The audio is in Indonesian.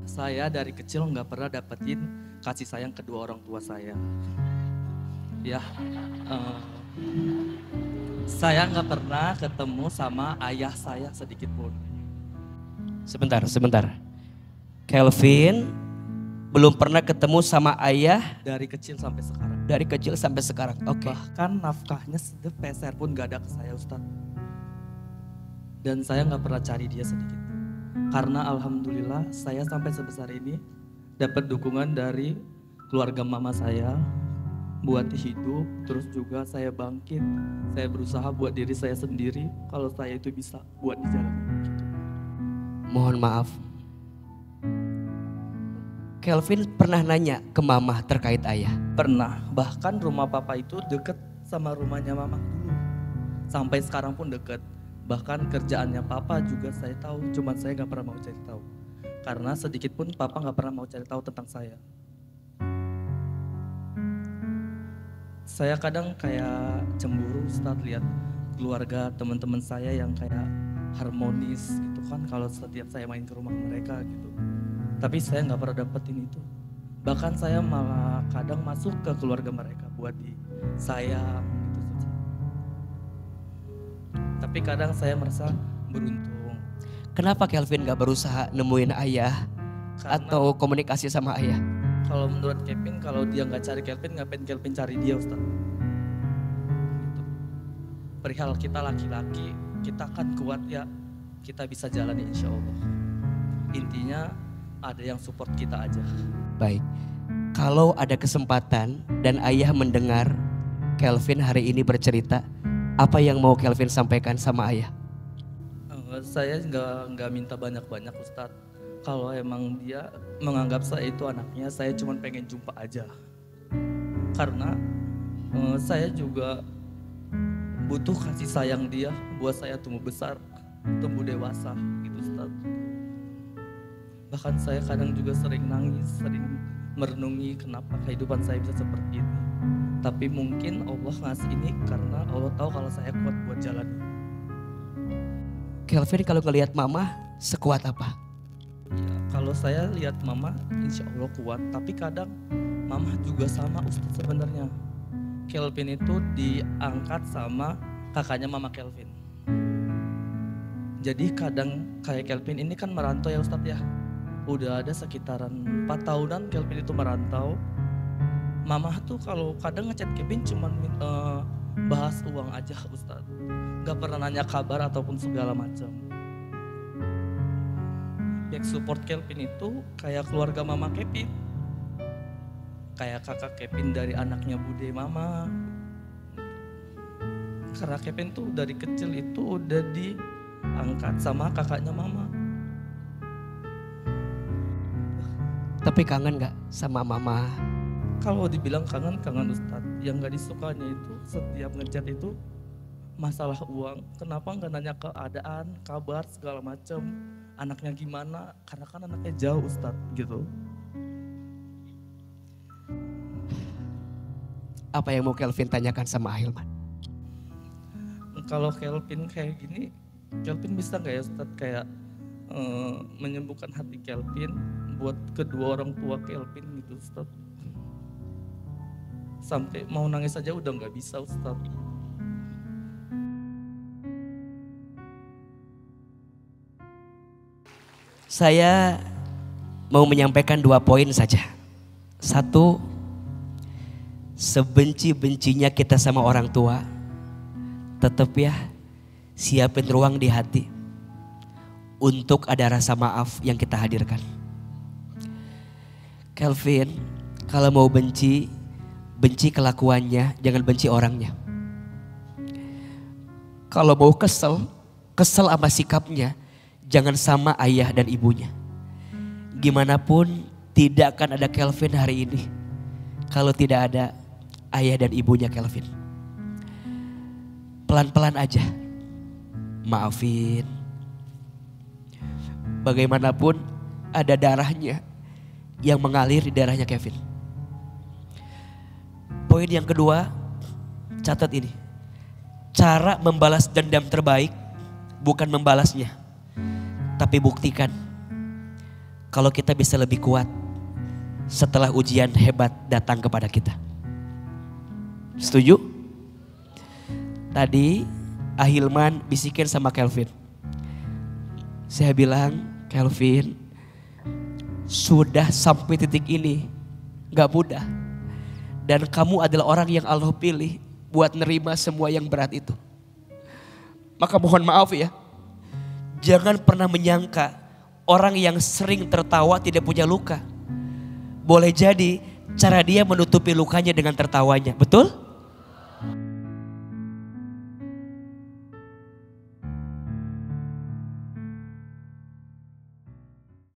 Saya dari kecil nggak pernah dapetin kasih sayang kedua orang tua saya. Ya, eh, saya nggak pernah ketemu sama ayah saya sedikit pun. Sebentar, sebentar. Kelvin belum pernah ketemu sama ayah Dari kecil sampai sekarang. dari kecil sampai sekarang. Oke. Bahkan nafkahnya sepeser pun gak ada ke saya, Ustadz. Dan saya nggak pernah cari dia sedikit. Karena alhamdulillah saya sampai sebesar ini dapat dukungan dari keluarga mama saya buat hidup. Terus juga saya bangkit. Saya berusaha buat diri saya sendiri. Kalau saya itu bisa buat di jalan. Mohon maaf. Kelvin pernah nanya ke mama terkait ayah. Pernah, bahkan rumah papa itu deket sama rumahnya mama dulu. Sampai sekarang pun deket. Bahkan kerjaannya papa juga saya tahu, cuman saya gak pernah mau cari tahu. Karena sedikit pun papa gak pernah mau cari tahu tentang saya. Saya kadang kayak cemburu Ustadz lihat keluarga teman-teman saya yang kayak harmonis gitu kan kalau setiap saya main ke rumah mereka gitu. Tapi saya nggak pernah dapetin itu. Bahkan saya malah kadang masuk ke keluarga mereka buat disayang gitu. Tapi kadang saya merasa beruntung. Kenapa Kelvin gak berusaha nemuin ayah Karena atau komunikasi sama ayah? kalau menurut Kevin, kalau dia nggak cari Kelvin, ngapain Kelvin cari dia, Ustaz? Gitu. Perihal kita laki-laki, kita kan kuat ya, kita bisa jalani insya Allah. Intinya ada yang support kita aja. Baik. Kalau ada kesempatan dan ayah mendengar Kelvin hari ini bercerita, apa yang mau Kelvin sampaikan sama ayah? Saya nggak minta banyak-banyak Ustadz. Kalau emang dia menganggap saya itu anaknya, saya cuma pengen jumpa aja. Karena saya juga butuh kasih sayang dia buat saya tumbuh besar, tumbuh dewasa gitu Ustaz. Bahkan saya kadang juga sering nangis, sering merenungi kenapa kehidupan saya bisa seperti ini. Tapi mungkin Allah ngasih ini karena Allah tahu kalau saya kuat buat jalan. Kelvin kalau ngelihat mama sekuat apa? Ya, kalau saya lihat mama insya Allah kuat, tapi kadang mama juga sama Ustaz sebenarnya. Kelvin itu diangkat sama kakaknya mama Kelvin. Jadi kadang kayak Kelvin ini kan merantau ya Ustaz ya. Udah ada sekitaran 4 tahunan Kelvin itu merantau. Mama tuh kalau kadang ngechat Kelvin cuman bahas uang aja Ustaz. Gak pernah nanya kabar ataupun segala macam. Back support Kelvin itu kayak keluarga mama Kevin. Kayak kakak Kevin dari anaknya Bude mama. Karena Kevin tuh dari kecil itu udah diangkat sama kakaknya mama. Tapi kangen gak sama mama? Kalau dibilang kangen, kangen Ustadz. Yang gak disukanya itu setiap ngechat itu masalah uang. Kenapa gak nanya keadaan, kabar, segala macam. Anaknya gimana, karena kan anaknya jauh Ustadz gitu. Apa yang mau Kelvin tanyakan sama Ahilman? Kalau Kelvin kayak gini, Kelvin bisa gak ya Ustadz kayak menyembuhkan hati Kelvin buat kedua orang tua Kelvin gitu Ustadz. Sampai mau nangis aja udah gak bisa Ustadz. Saya mau menyampaikan 2 poin saja. Satu, sebenci-bencinya kita sama orang tua, tetap ya siapin ruang di hati untuk ada rasa maaf yang kita hadirkan. Kelvin, kalau mau benci, benci kelakuannya, jangan benci orangnya. Kalau mau kesel, kesel sama sikapnya, jangan sama ayah dan ibunya. Gimana pun tidak akan ada Kelvin hari ini kalau tidak ada ayah dan ibunya Kelvin. Pelan-pelan aja, maafin. Bagaimanapun ada darahnya yang mengalir di darahnya Kevin. Poin yang kedua, catat ini. Cara membalas dendam terbaik bukan membalasnya, tapi buktikan kalau kita bisa lebih kuat setelah ujian hebat datang kepada kita. Setuju? Tadi Ahilman bisikin sama Kelvin. Saya bilang, Kelvin, sudah sampai titik ini gak mudah. Dan kamu adalah orang yang Allah pilih buat nerima semua yang berat itu. Maka mohon maaf ya, jangan pernah menyangka orang yang sering tertawa tidak punya luka. Boleh jadi cara dia menutupi lukanya dengan tertawanya, betul?